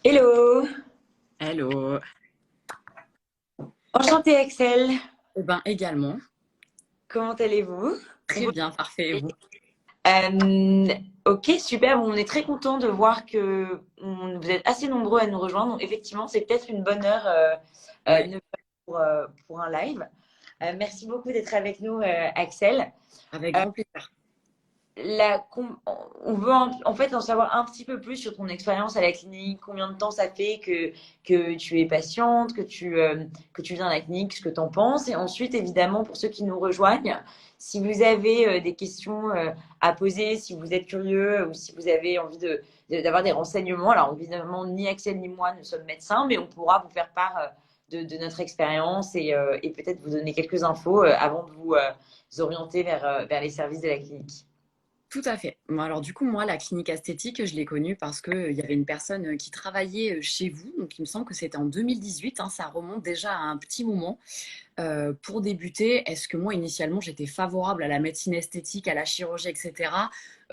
Hello, Hello. enchantée Axel, Eh ben également. comment allez-vous? Très bien, parfait. Et vous? Euh, ok, super, bon, on est très content de voir que vous êtes assez nombreux à nous rejoindre. Donc effectivement, c'est peut-être une bonne heure, Oui, pour un live. Merci beaucoup d'être avec nous, Axel. avec grand plaisir. On veut en fait en savoir un petit peu plus sur ton expérience à la clinique, combien de temps ça fait que tu es patiente, que tu viens à la clinique, ce que tu en penses. Et ensuite, évidemment, pour ceux qui nous rejoignent, si vous avez des questions à poser, si vous êtes curieux ou si vous avez envie d'avoir des renseignements, alors évidemment, ni Axel ni moi ne sommes médecins, mais on pourra vous faire part de notre expérience et peut-être vous donner quelques infos avant de vous orienter vers les services de la clinique. Tout à fait. Bon, alors du coup, moi, la clinique esthétique, je l'ai connue parce qu'il y avait une personne qui travaillait chez vous. Donc, il me semble que c'était en 2018, hein, ça remonte déjà à un petit moment. Pour débuter, est-ce que moi, initialement, j'étais favorable à la médecine esthétique, à la chirurgie, etc.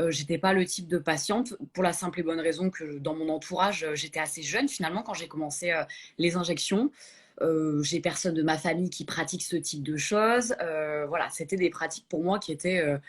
J'étais pas le type de patiente pour la simple et bonne raison que dans mon entourage, j'étais assez jeune finalement quand j'ai commencé les injections. J'ai personne de ma famille qui pratique ce type de choses. Voilà, c'était des pratiques pour moi qui étaient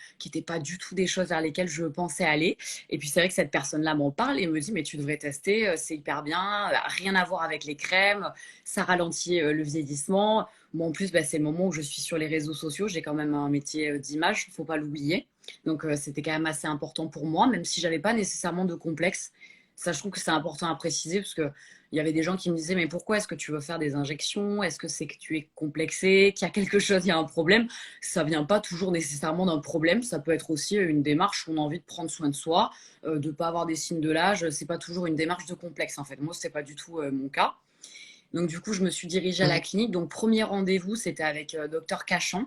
pas du tout des choses vers lesquelles je pensais aller. Et puis c'est vrai que cette personne-là m'en parle et me dit mais tu devrais tester, c'est hyper bien, rien à voir avec les crèmes, ça ralentit le vieillissement. Moi, en plus, bah, c'est le moment où je suis sur les réseaux sociaux. J'ai quand même un métier d'image, il ne faut pas l'oublier. Donc, c'était quand même assez important pour moi, même si j'avais pas nécessairement de complexe. Ça, je trouve que c'est important à préciser parce que il y avait des gens qui me disaient, mais pourquoi est-ce que tu veux faire des injections? Est-ce que c'est que tu es complexé, qu'il y a quelque chose, il y a un problème? Ça vient pas toujours nécessairement d'un problème. Ça peut être aussi une démarche où on a envie de prendre soin de soi, de ne pas avoir des signes de l'âge. C'est pas toujours une démarche de complexe, en fait. Moi, c'est pas du tout mon cas. Donc, du coup, je me suis dirigée à la clinique. Donc, premier rendez-vous, c'était avec docteur Cachan.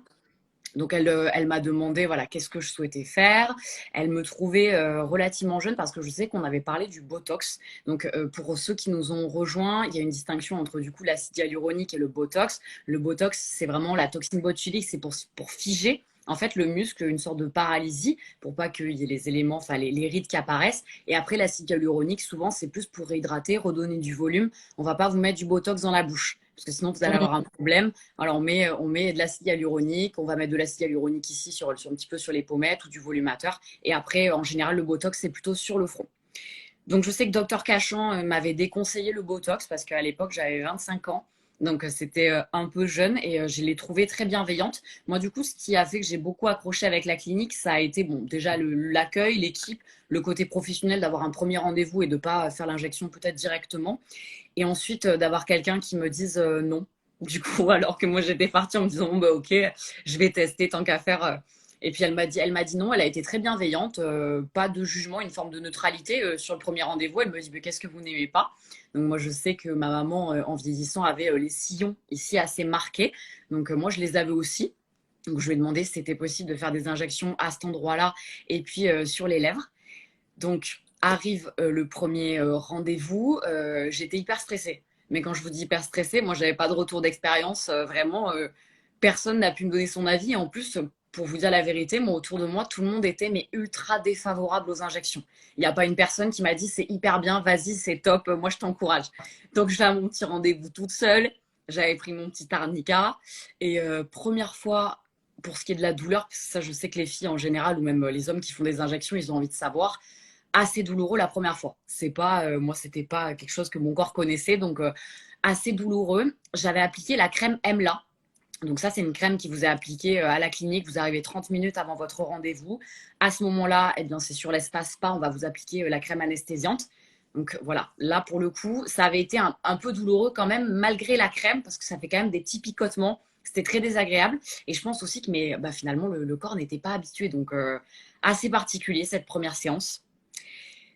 Donc, elle m'a demandé, voilà, qu'est-ce que je souhaitais faire. Elle me trouvait relativement jeune parce que je sais qu'on avait parlé du Botox. Donc, pour ceux qui nous ont rejoints, il y a une distinction entre, du coup, l'acide hyaluronique et le Botox. Le Botox, c'est vraiment la toxine botulique, c'est pour figer en fait le muscle, une sorte de paralysie pour pas qu'il y ait les éléments, enfin les rides qui apparaissent. Et après l'acide hyaluronique, souvent c'est plus pour réhydrater, redonner du volume. On va pas vous mettre du Botox dans la bouche parce que sinon vous allez avoir un problème. Alors on met de l'acide hyaluronique, on va mettre de l'acide hyaluronique ici sur un petit peu sur les pommettes ou du volumateur. Et après, en général, le Botox c'est plutôt sur le front. Donc je sais que Docteur Cachan m'avait déconseillé le Botox parce qu'à l'époque j'avais 25 ans. Donc c'était un peu jeune et je l'ai trouvée très bienveillante. Moi du coup ce qui a fait que j'ai beaucoup accroché avec la clinique, ça a été bon déjà l'accueil, l'équipe, le côté professionnel d'avoir un premier rendez-vous et de pas faire l'injection peut-être directement. Et ensuite d'avoir quelqu'un qui me dise non. Du coup alors que moi j'étais partie en me disant bon, bah ok je vais tester tant qu'à faire. Et puis elle m'a dit non, elle a été très bienveillante, pas de jugement, une forme de neutralité sur le premier rendez-vous. Elle me dit mais qu'est-ce que vous n'aimez pas? Donc moi je sais que ma maman en vieillissant avait les sillons ici assez marqués, donc moi je les avais aussi. Donc je lui ai demandé si c'était possible de faire des injections à cet endroit-là et puis sur les lèvres. Donc arrive le premier rendez-vous, j'étais hyper stressée. Mais quand je vous dis hyper stressée, moi j'avais pas de retour d'expérience, vraiment personne n'a pu me donner son avis. Et en plus, pour vous dire la vérité, moi autour de moi, tout le monde était mais ultra défavorable aux injections. Il n'y a pas une personne qui m'a dit c'est hyper bien, vas-y, c'est top, moi je t'encourage. Donc j'ai à mon petit rendez-vous toute seule, j'avais pris mon petit arnica et première fois pour ce qui est de la douleur, parce que ça je sais que les filles en général ou même les hommes qui font des injections, ils ont envie de savoir assez douloureux la première fois. C'est pas, moi, c'était pas quelque chose que mon corps connaissait, donc assez douloureux. J'avais appliqué la crème Emla. Donc ça, c'est une crème qui vous est appliquée à la clinique. Vous arrivez 30 minutes avant votre rendez-vous. À ce moment-là, eh bien, c'est sur l'espace spa, on va vous appliquer la crème anesthésiante. Donc voilà, là pour le coup, ça avait été un peu douloureux quand même, malgré la crème, parce que ça fait quand même des petits picotements. C'était très désagréable. Et je pense aussi que bah, finalement, le corps n'était pas habitué. Donc assez particulier cette première séance.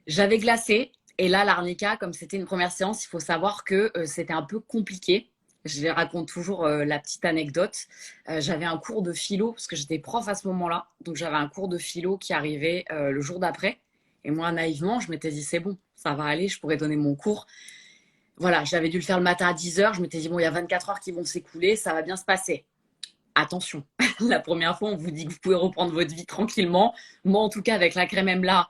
J'avais glacé. Et là, l'arnica, comme c'était une première séance, il faut savoir que c'était un peu compliqué. Je raconte toujours la petite anecdote. J'avais un cours de philo, parce que j'étais prof à ce moment-là. Donc j'avais un cours de philo qui arrivait le jour d'après. Et moi, naïvement, je m'étais dit, c'est bon, ça va aller, je pourrais donner mon cours. Voilà, j'avais dû le faire le matin à 10 heures. Je m'étais dit, bon, il y a 24 heures qui vont s'écouler, ça va bien se passer. Attention, la première fois, on vous dit que vous pouvez reprendre votre vie tranquillement. Moi, en tout cas, avec la crème M là,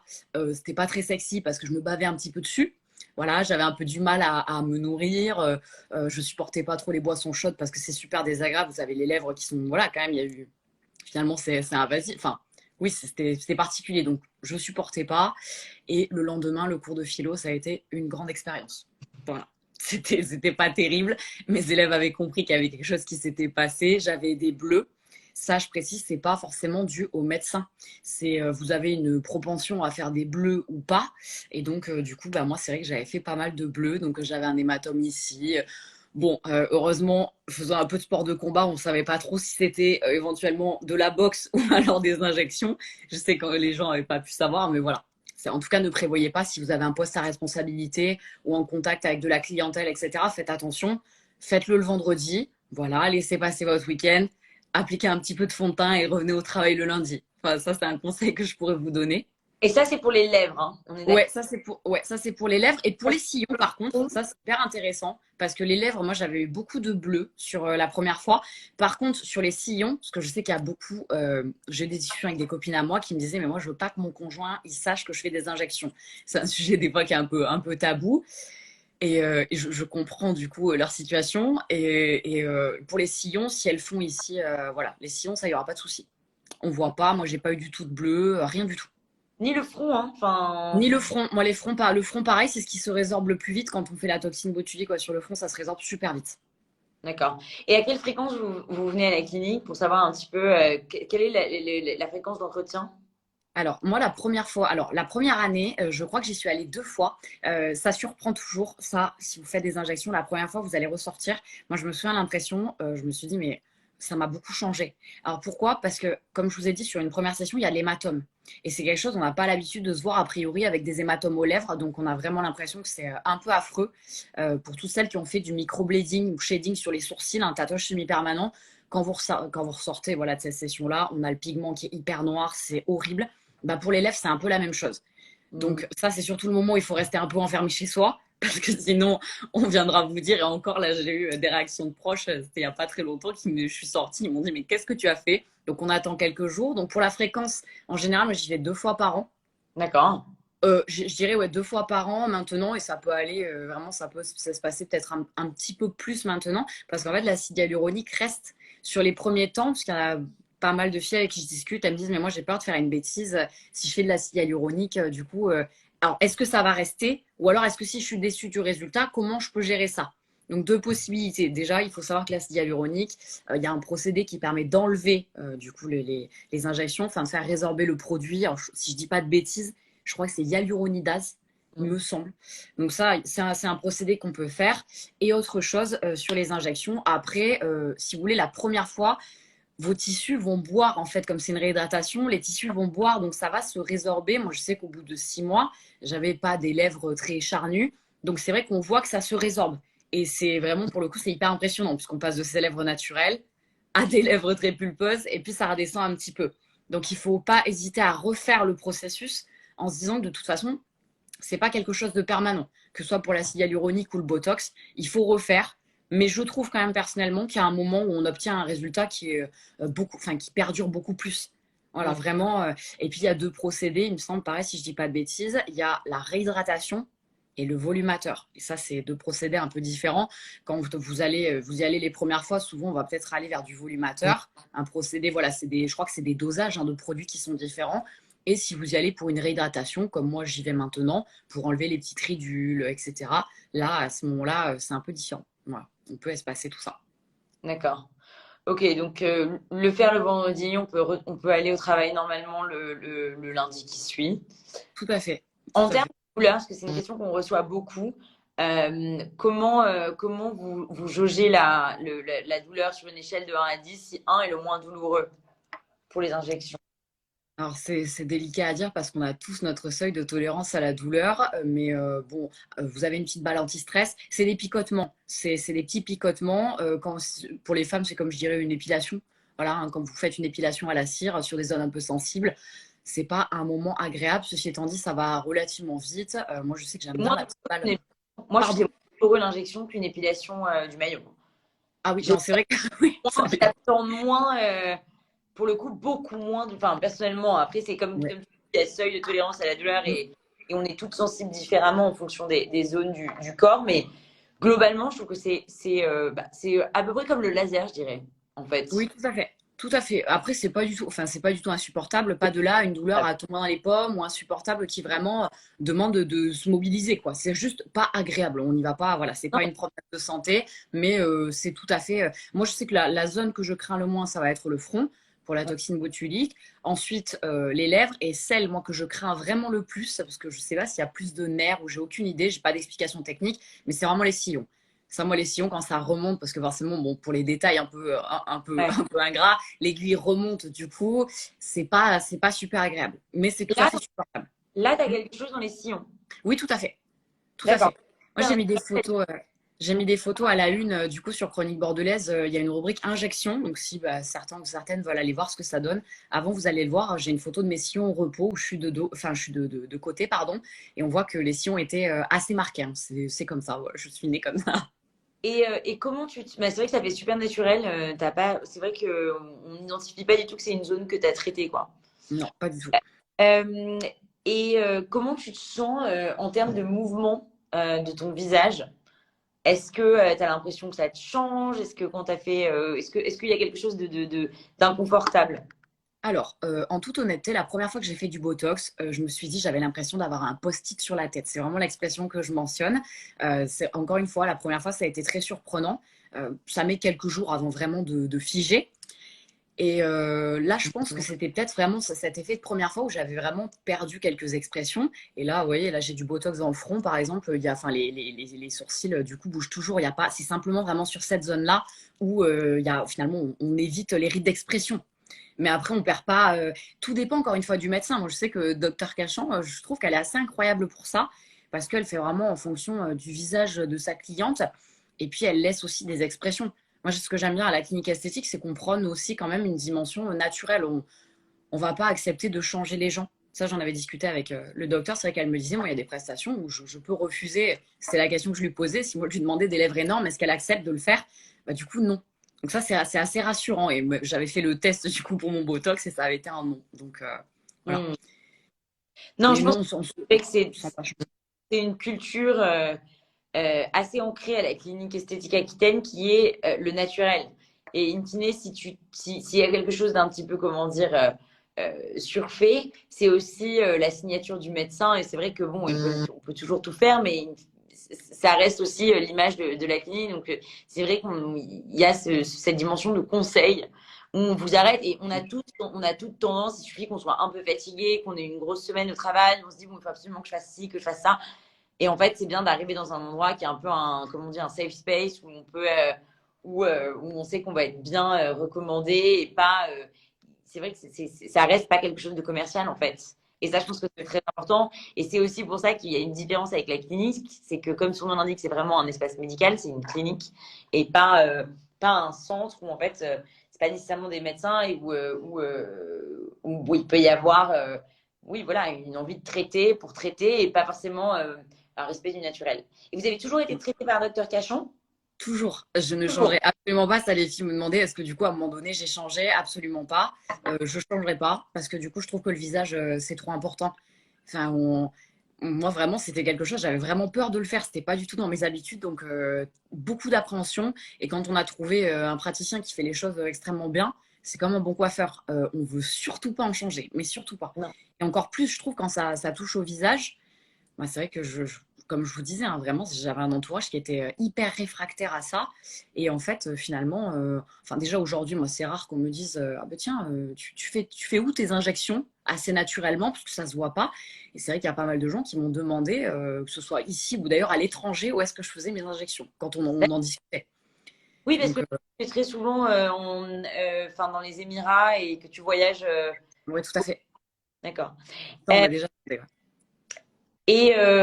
c'était pas très sexy parce que je me bavais un petit peu dessus. voilà, j'avais un peu du mal à me nourrir. Je supportais pas trop les boissons chaudes parce que c'est super désagréable. Vous avez les lèvres qui sont, voilà, quand même, il y a eu, finalement, c'est invasif. Enfin, oui, c'était particulier. Donc, je supportais pas. Et le lendemain, le cours de philo, ça a été une grande expérience. Voilà. C'était pas terrible. Mes élèves avaient compris qu'il y avait quelque chose qui s'était passé. J'avais des bleus. Ça, je précise, c'est pas forcément dû au médecin. C'est vous avez une propension à faire des bleus ou pas. Et donc, du coup, bah, moi, c'est vrai que j'avais fait pas mal de bleus. Donc, j'avais un hématome ici. Bon, heureusement, faisant un peu de sport de combat, on ne savait pas trop si c'était éventuellement de la boxe ou alors des injections. Je sais que les gens n'avaient pas pu savoir, mais voilà. En tout cas, ne prévoyez pas si vous avez un poste à responsabilité ou en contact avec de la clientèle, etc. Faites attention. Faites-le le vendredi. Voilà, laissez passer votre week-end. Appliquez un petit peu de fond de teint et revenez au travail le lundi. Enfin, ça, c'est un conseil que je pourrais vous donner. Et ça, c'est pour les lèvres, hein. On est d'accord. Ouais, ça c'est pour les lèvres. Et pour les sillons, par contre, ça c'est hyper intéressant parce que les lèvres, moi j'avais eu beaucoup de bleu sur la première fois. Par contre, sur les sillons, parce que je sais qu'il y a beaucoup, j'ai des discussions avec des copines à moi qui me disaient, mais moi je veux pas que mon conjoint il sache que je fais des injections. C'est un sujet des fois qui est un peu tabou. Et je comprends du coup leur situation. Et pour les sillons, si elles font ici, voilà, les sillons, ça y aura pas de souci. On voit pas, moi j'ai pas eu du tout de bleu, rien du tout. Ni le front, hein. Enfin, Ni le front. Moi, le front, pareil, c'est ce qui se résorbe le plus vite quand on fait la toxine botulique. Sur le front, ça se résorbe super vite. d'accord. Et à quelle fréquence vous venez à la clinique pour savoir un petit peu quelle est la fréquence d'entretien? Alors, moi, la première année, je crois que j'y suis allée 2 fois. Ça surprend toujours. Ça, si vous faites des injections, la première fois, vous allez ressortir. Moi, je me souviens l'impression, je me suis dit, mais ça m'a beaucoup changé. Alors, pourquoi? Parce que, comme je vous ai dit, sur une première session, il y a l'hématome. Et c'est quelque chose, on n'a pas l'habitude de se voir a priori avec des hématomes aux lèvres. Donc, on a vraiment l'impression que c'est un peu affreux. Pour toutes celles qui ont fait du microblading ou shading sur les sourcils, un tatouage semi-permanent, quand vous ressortez voilà, de cette session-là, on a le pigment qui est hyper noir, c'est horrible. Bah, pour les lèvres, c'est un peu la même chose. Hmm. Donc ça, c'est surtout le moment où il faut rester un peu enfermé chez soi, parce que sinon, on viendra vous dire, et encore là, j'ai eu des réactions de proches, c'était il n'y a pas très longtemps, je suis sortie, ils m'ont dit, mais qu'est-ce que tu as fait? Donc on attend quelques jours. Donc pour la fréquence, en général, moi, j'y vais 2 fois par an. D'accord. Je dirais ouais, 2 fois par an maintenant, et ça peut aller, vraiment, ça se passer peut-être un petit peu plus maintenant, parce qu'en fait, l'acide hyaluronique reste sur les premiers temps, parce qu'il y a pas mal de filles avec qui je discute, elles me disent, mais moi j'ai peur de faire une bêtise si je fais de l'acide hyaluronique, du coup, alors est-ce que ça va rester, ou alors est-ce que si je suis déçue du résultat, comment je peux gérer ça? Donc deux possibilités. Déjà, il faut savoir que l'acide hyaluronique, il y a un procédé qui permet d'enlever du coup les injections, enfin de faire résorber le produit. Alors, si je dis pas de bêtises, je crois que c'est hyaluronidase, il Hmm. me semble. Donc ça, c'est un procédé qu'on peut faire. Et autre chose sur les injections, après, si vous voulez, la première fois, vos tissus vont boire, en fait, comme c'est une réhydratation, les tissus vont boire, donc ça va se résorber. Moi, je sais qu'au bout de 6 mois, j'avais pas des lèvres très charnues. Donc c'est vrai qu'on voit que ça se résorbe. Et c'est vraiment, pour le coup, c'est hyper impressionnant, puisqu'on passe de ces lèvres naturelles à des lèvres très pulpeuses, et puis ça redescend un petit peu. Donc il ne faut pas hésiter à refaire le processus en se disant que de toute façon, c'est pas quelque chose de permanent, que ce soit pour l'acide hyaluronique ou le botox, il faut refaire. Mais je trouve quand même personnellement qu'il y a un moment où on obtient un résultat qui est qui perdure beaucoup plus. Voilà, Hmm. vraiment. Et puis il y a deux procédés, il me semble, pareil, si je dis pas de bêtises, il y a la réhydratation et le volumateur. Et ça, c'est deux procédés un peu différents. Quand vous y allez les premières fois, souvent, on va peut-être aller vers du volumateur. Un procédé, voilà, je crois que c'est des dosages de produits qui sont différents. Et si vous y allez pour une réhydratation, comme moi j'y vais maintenant, pour enlever les petites ridules, etc., là, à ce moment-là, c'est un peu différent. Voilà, on peut espacer tout ça. D'accord. Ok, donc le faire le vendredi, on peut aller au travail normalement le lundi qui suit. Tout à fait, tout En à termes fait. de douleur, parce que c'est une question qu'on reçoit beaucoup, comment vous jaugez la douleur sur une échelle de 1 à 10 si un est le moins douloureux pour les injections? Alors c'est délicat à dire parce qu'on a tous notre seuil de tolérance à la douleur, mais bon, vous avez une petite balle anti-stress. C'est des picotements, c'est des petits picotements. Pour les femmes, c'est comme je dirais une épilation. Voilà, hein, quand vous faites une épilation à la cire sur des zones un peu sensibles, c'est pas un moment agréable. Ceci étant dit, ça va relativement vite. Moi, je sais que j'aime bien Moins la petite balle. douloureux Moi, je trouve que c'est Pardon? moins douloureux l'injection qu'une épilation du maillot. Ah oui, J'ai non, c'est vrai que oui, ça fait. j'attends moins, pour le coup, beaucoup moins. Enfin, personnellement, après, c'est comme Ouais. tu dis, il y a seuil de tolérance à la douleur et et on est toutes sensibles différemment en fonction des zones du corps. Mais globalement, je trouve que c'est à peu près comme le laser, je dirais, en fait. Oui, tout à fait. Tout à fait. Après, c'est pas du tout, enfin, c'est pas du tout insupportable. Pas de là une douleur à tomber dans les pommes ou insupportable qui vraiment demande de se mobiliser, quoi. C'est juste pas agréable. On n'y va pas. Voilà, c'est pas une problème de santé, mais c'est tout à fait. Moi, je sais que la zone que je crains le moins, ça va être le front pour la toxine botulique. Ensuite, les lèvres et celle, moi, que je crains vraiment le plus, parce que je sais pas s'il y a plus de nerfs ou j'ai aucune idée, j'ai pas d'explication technique, mais c'est vraiment les sillons. Ça, moi, les sillons, quand ça remonte, parce que forcément, bon, pour les détails Ouais. un peu ingrats, l'aiguille remonte, du coup, c'est pas super agréable. Mais c'est tout à Là, fait supportable. là, tu as quelque chose dans les sillons. Oui, tout à fait. Tout à D'accord. fait. Moi, j'ai mis des photos à la une, du coup, sur Chronique Bordelaise. Il y a une rubrique injection. Donc, si bah, certains ou certaines veulent aller voir ce que ça donne, avant, vous allez le voir. J'ai une photo de mes sillons au repos où je suis de dos, enfin, je suis de côté, pardon. Et on voit que les sillons étaient assez marqués, hein. C'est comme ça. Ouais, je suis née comme ça. Et comment bah, c'est vrai que ça fait super naturel. T'as pas... C'est vrai qu'on n'identifie pas du tout que c'est une zone que tu as traitée, quoi. Non, pas du tout. Euh, comment tu te sens en termes de mouvement de ton visage? Est-ce que tu as l'impression que ça te change? Est-ce que quand tu as fait. Est-ce qu'il y a quelque chose d'inconfortable? Alors, en toute honnêteté, la première fois que j'ai fait du Botox, je me suis dit, j'avais l'impression d'avoir un post-it sur la tête. C'est vraiment l'expression que je mentionne. Encore une fois, la première fois, ça a été très surprenant. Ça met quelques jours avant vraiment de figer. Et là, je pense que c'était peut-être vraiment cet effet de première fois où j'avais vraiment perdu quelques expressions. Et là, vous voyez, là, j'ai du Botox dans le front, par exemple. Il y a, enfin, les sourcils, du coup, bougent toujours. Il y a pas, c'est simplement vraiment sur cette zone-là où il y a, finalement, on évite les rides d'expression. Mais après, on perd pas. Tout dépend encore une fois du médecin. Moi, je sais que Docteur Cachan, je trouve qu'elle est assez incroyable pour ça, parce qu'elle fait vraiment en fonction du visage de sa cliente. Et puis, elle laisse aussi des expressions. Moi, ce que j'aime bien à la clinique esthétique, c'est qu'on prône aussi quand même une dimension naturelle. On va pas accepter de changer les gens. Ça, j'en avais discuté avec le docteur. C'est vrai qu'elle me disait, moi, il y a des prestations où je peux refuser. C'est la question que je lui posais. Si moi, je lui demandais des lèvres énormes, est-ce qu'elle accepte de le faire? Bah, du coup, non. Donc ça, c'est assez rassurant. Et j'avais fait le test du coup pour mon Botox et ça avait été un non. Donc voilà. Hmm. Non, Mais je pense non, que on sent pas. c'est une culture assez ancrée à la clinique esthétique aquitaine qui est le naturel. Et in fine, s'il y a quelque chose d'un petit peu, comment dire, surfait, c'est aussi la signature du médecin. Et c'est vrai que bon, on peut toujours tout faire, mais ça reste aussi l'image de la clinique. Donc, c'est vrai qu'il y a cette dimension de conseil où on vous arrête et on a toute tendance, il suffit qu'on soit un peu fatigué, qu'on ait une grosse semaine de travail, on se dit, bon, il faut absolument que je fasse ci, que je fasse ça. Et en fait, c'est bien d'arriver dans un endroit qui est un peu comment on dit, un safe space où on peut, où on sait qu'on va être bien recommandé et pas. C'est vrai que ça reste pas quelque chose de commercial en fait. Et ça, je pense que c'est très important. Et c'est aussi pour ça qu'il y a une différence avec la clinique, c'est que comme son nom l'indique, c'est vraiment un espace médical, c'est une clinique et pas un centre où en fait, c'est pas nécessairement des médecins et où il peut y avoir, oui, voilà, une envie de traiter pour traiter et pas forcément un respect du naturel. Et vous avez toujours été traité par un docteur Cachon? Toujours. Je ne Toujours. changerai absolument pas. Ça, les filles me demandaient est-ce que du coup, à un moment donné, j'ai changé? Absolument pas. Je changerai pas parce que du coup, je trouve que le visage, c'est trop important. Enfin, moi, vraiment, c'était quelque chose, j'avais vraiment peur de le faire. C'était pas du tout dans mes habitudes. Donc, beaucoup d'appréhension. Et quand on a trouvé un praticien qui fait les choses extrêmement bien, c'est comme un bon coiffeur. On veut surtout pas en changer, mais surtout pas. Non. Et encore plus, je trouve, quand ça touche au visage. Moi, c'est vrai que comme je vous disais, hein, vraiment, j'avais un entourage qui était hyper réfractaire à ça. Et en fait, finalement, enfin, déjà aujourd'hui, moi, c'est rare qu'on me dise ah ben tiens, tu fais où tes injections assez naturellement, parce que ça se voit pas. Et c'est vrai qu'il y a pas mal de gens qui m'ont demandé, que ce soit ici ou d'ailleurs à l'étranger, où est-ce que je faisais mes injections, quand on en discutait. Oui, parce Donc, que tu es très souvent enfin, dans les Émirats et que tu voyages. ouais, tout à fait. D'accord. Ça, on m'a déjà demandé, ouais.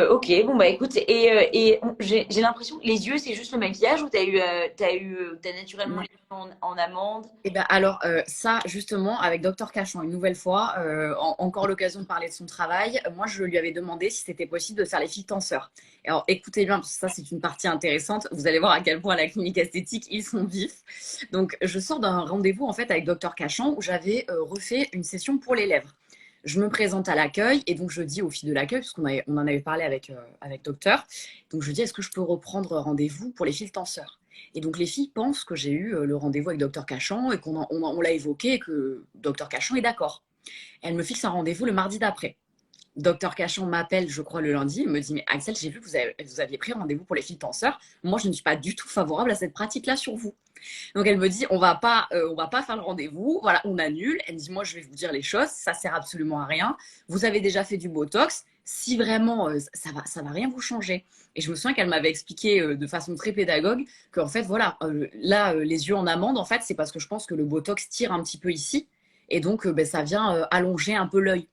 Ok, bon bah écoute, j'ai l'impression que les yeux c'est juste le maquillage ou t'as naturellement les yeux en amande. Eh ben alors ça justement avec Docteur Cachon une nouvelle fois encore l'occasion de parler de son travail. Moi je lui avais demandé si c'était possible de faire les filles tenseurs. Et alors écoutez bien parce que ça c'est une partie intéressante. Vous allez voir à quel point à la clinique esthétique ils sont vifs. Donc je sors d'un rendez-vous en fait avec Docteur Cachon où j'avais refait une session pour les lèvres. Je me présente à l'accueil et donc je dis aux filles de l'accueil, parce on en avait parlé avec docteur, donc je dis est-ce que je peux reprendre rendez-vous pour les fils tenseurs? Et donc les filles pensent que j'ai eu le rendez-vous avec docteur Cachan et on l'a évoqué et que docteur Cachan est d'accord. Elle me fixe un rendez-vous le mardi d'après. Docteur Cachan m'appelle, je crois, le lundi. Il me dit, mais Axel, j'ai vu que vous aviez pris rendez-vous pour les filles tenseurs. Moi, je ne suis pas du tout favorable à cette pratique-là sur vous. Donc, elle me dit, on va pas faire le rendez-vous. Voilà, on annule. Elle me dit, moi, je vais vous dire les choses. Ça sert absolument à rien. Vous avez déjà fait du Botox. Si vraiment, ça va rien vous changer. Et je me souviens qu'elle m'avait expliqué de façon très pédagogue qu'en fait, voilà, les yeux en amande, en fait, c'est parce que je pense que le Botox tire un petit peu ici. Et donc, ben, ça vient allonger un peu l'œil.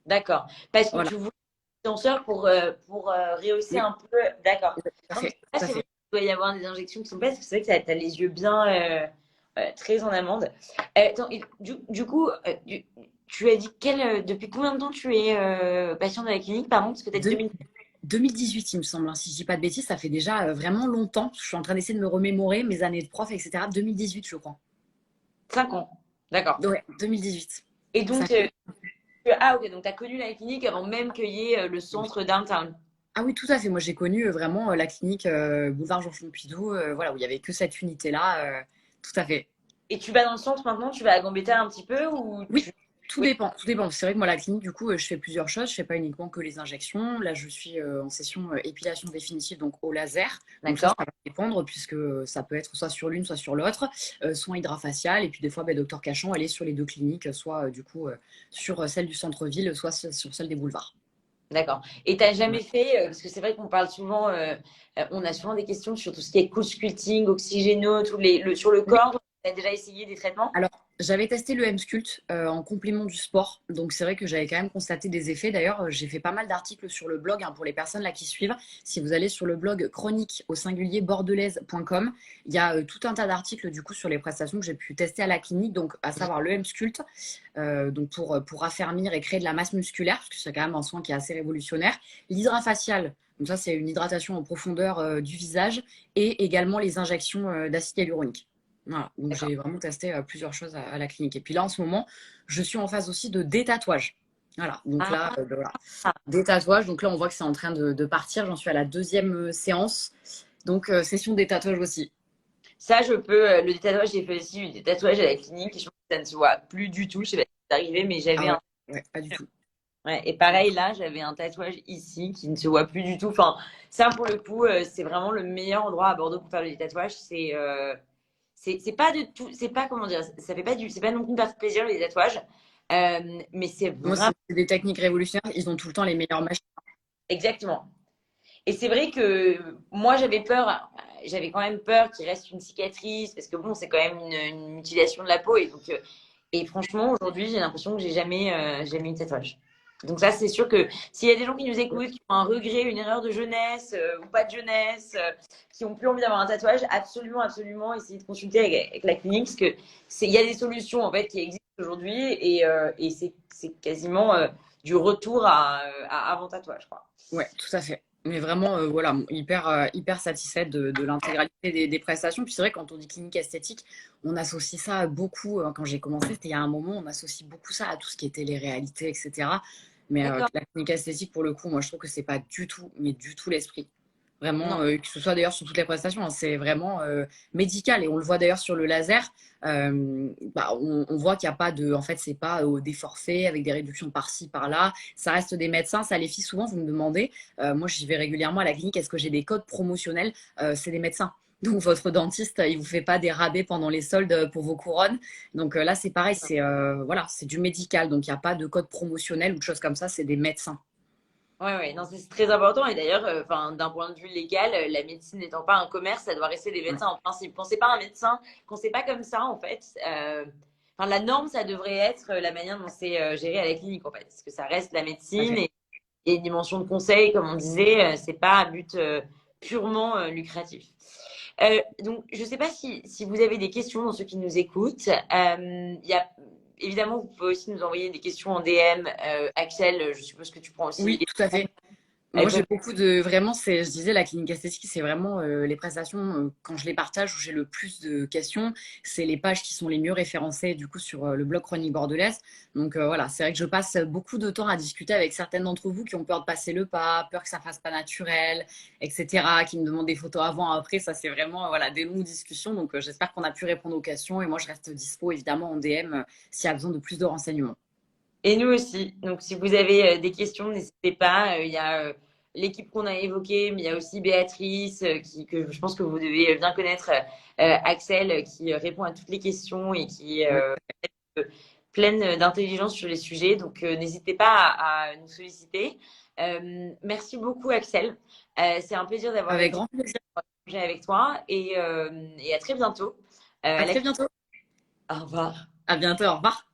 D'accord. Parce que Voilà. tu voulais des tenseurs pour rehausser Oui, un peu. D'accord. tout à Non, parce fait, que là, tout à c'est vrai fait. qu'il doit y avoir des injections qui sont bêtes, parce que c'est vrai que tu as les yeux bien très en amande. Attends, et du coup, tu as dit depuis combien de temps tu es patient de la clinique, pardon, parce que tu as dit Deux- 2000. 2018, il me semble, hein, si je dis pas de bêtises, ça fait déjà vraiment longtemps. Je suis en train d'essayer de me remémorer mes années de prof, etc. 2018, je crois. 5 ans. D'accord. Ouais, 2018. Et Ça donc, fait- ah ok, donc tu as connu la clinique avant même qu'il y ait le centre downtown. Ah oui, tout à fait. Moi, j'ai connu vraiment la clinique Boulevard Georges Pompidou, voilà, où il y avait que cette unité-là. Tout à fait. Et tu vas dans le centre maintenant, tu vas à Gambetta un petit peu ou Oui, tu... tout Oui, dépend. Tout dépend. C'est vrai que moi, la clinique, du coup, je fais plusieurs choses. Je fais pas uniquement que les injections. Là, je suis en session épilation définitive, donc au laser. Donc ça d'accord. va dépendre puisque ça peut être soit sur l'une, soit sur l'autre. Soins hydrafacial. Et puis des fois, ben, docteur Cachan, elle est sur les deux cliniques, soit du coup sur celle du centre-ville, soit sur celle des boulevards. D'accord. Et tu n'as Ouais. jamais fait, parce que c'est vrai qu'on parle souvent, on a souvent des questions sur tout ce qui est co-sculpting, oxygéno, sur le corps. Tu as déjà essayé des traitements? Alors, j'avais testé le M-Sculpt en complément du sport. Donc, c'est vrai que j'avais quand même constaté des effets. D'ailleurs, j'ai fait pas mal d'articles sur le blog hein, pour les personnes là qui suivent. Si vous allez sur le blog chronique au singulier bordelaise.com, il y a tout un tas d'articles du coup sur les prestations que j'ai pu tester à la clinique. Donc, à savoir le M-Sculpt, donc pour affermir et créer de la masse musculaire, parce que c'est quand même un soin qui est assez révolutionnaire. L'hydrafacial. Donc ça, c'est une hydratation en profondeur du visage et également les injections d'acide hyaluronique. Voilà, donc D'accord. j'ai vraiment testé plusieurs choses à la clinique. Et puis là, en ce moment, je suis en phase aussi de détatouage. Voilà, donc là, Ah, voilà. Détatouage. Donc là, on voit que c'est en train de partir. J'en suis à la deuxième séance. Donc, session détatouage aussi. ça, je peux. Le tatouage, j'ai fait aussi des tatouages à la clinique. Et je pense que ça ne se voit plus du tout. Je sais pas si c'est arrivé, mais Ah j'avais ouais, un. ouais, pas du tout. Ouais, et pareil, là, j'avais un tatouage ici qui ne se voit plus du tout. Enfin, ça, pour le coup, c'est vraiment le meilleur endroit à Bordeaux pour faire des tatouages. C'est pas de tout, c'est pas comment dire, ça fait pas du, c'est pas non plus une partie de plaisir les tatouages, mais c'est Moi, vraiment c'est des techniques révolutionnaires. Ils ont tout le temps les meilleures machines. exactement. Et c'est vrai que moi j'avais peur, j'avais quand même peur qu'il reste une cicatrice parce que bon, c'est quand même une mutilation de la peau et donc et franchement aujourd'hui j'ai l'impression que j'ai jamais eu de tatouage. Donc ça c'est sûr que s'il y a des gens qui nous écoutent, qui ont un regret, une erreur de jeunesse ou pas de jeunesse, qui ont plus envie d'avoir un tatouage, absolument absolument essayez de consulter avec la clinique parce que il y a des solutions en fait qui existent aujourd'hui et c'est quasiment du retour à avant tatouage, je crois. Ouais, tout à fait. Mais vraiment, voilà, hyper satisfaite de l'intégralité des prestations. Puis c'est vrai, quand on dit clinique esthétique, on associe ça beaucoup. Quand j'ai commencé, c'était il y a un moment, on associe beaucoup ça à tout ce qui était les réalités, etc. Mais D'accord. la clinique esthétique, pour le coup, moi, je trouve que c'est pas du tout, mais du tout l'esprit. Vraiment, Non. que ce soit d'ailleurs sur toutes les prestations, hein, c'est vraiment médical. Et on le voit d'ailleurs sur le laser. Bah, on voit qu'il n'y a pas de. En fait, c'est pas des forfaits avec des réductions par-ci, par-là. Ça reste des médecins. Ça les fit souvent. Vous me demandez. Moi, j'y vais régulièrement à la clinique. Est-ce que j'ai des codes promotionnels? C'est des médecins. Donc, votre dentiste, il vous fait pas des rabais pendant les soldes pour vos couronnes. Donc là, c'est pareil. C'est voilà, c'est du médical. Donc, il n'y a pas de code promotionnel ou de choses comme ça. C'est des médecins. Ouais, ouais, non, c'est très important. Et d'ailleurs, enfin, d'un point de vue légal, la médecine n'étant pas un commerce, ça doit rester des Ouais, médecins en principe. Quand c'est pas un médecin, quand c'est pas comme ça, en fait, enfin, la norme, ça devrait être la manière dont c'est géré à la clinique, en fait. Parce que ça reste la tout à médecine fait. et il y a une dimension de conseil, comme on disait, c'est pas à but purement lucratif. Donc, je sais pas si vous avez des questions dans ceux qui nous écoutent. Il y a, évidemment, vous pouvez aussi nous envoyer des questions en DM. Axel, je suppose que tu prends aussi Oui, les tout à fait. Moi, j'ai beaucoup de vraiment, je disais, la clinique esthétique, c'est vraiment les prestations quand je les partage où j'ai le plus de questions, c'est les pages qui sont les mieux référencées du coup sur le blog Chronique Bordelaise. Donc voilà, c'est vrai que je passe beaucoup de temps à discuter avec certaines d'entre vous qui ont peur de passer le pas, peur que ça fasse pas naturel, etc., qui me demandent des photos avant, après. Ça, c'est vraiment voilà des longues discussions. Donc j'espère qu'on a pu répondre aux questions et moi, je reste dispo évidemment en DM s'il y a besoin de plus de renseignements. Et nous aussi. Donc, si vous avez des questions, n'hésitez pas. Il y a l'équipe qu'on a évoquée, mais il y a aussi Béatrice, que je pense que vous devez bien connaître, Axel, qui répond à toutes les questions et qui est Ouais. pleine d'intelligence sur les sujets. Donc, n'hésitez pas à nous solliciter. Merci beaucoup, Axel. C'est un plaisir d'avoir Avec été grand plaisir. avec toi et à très bientôt. À très bientôt. Au revoir. À bientôt. Au revoir.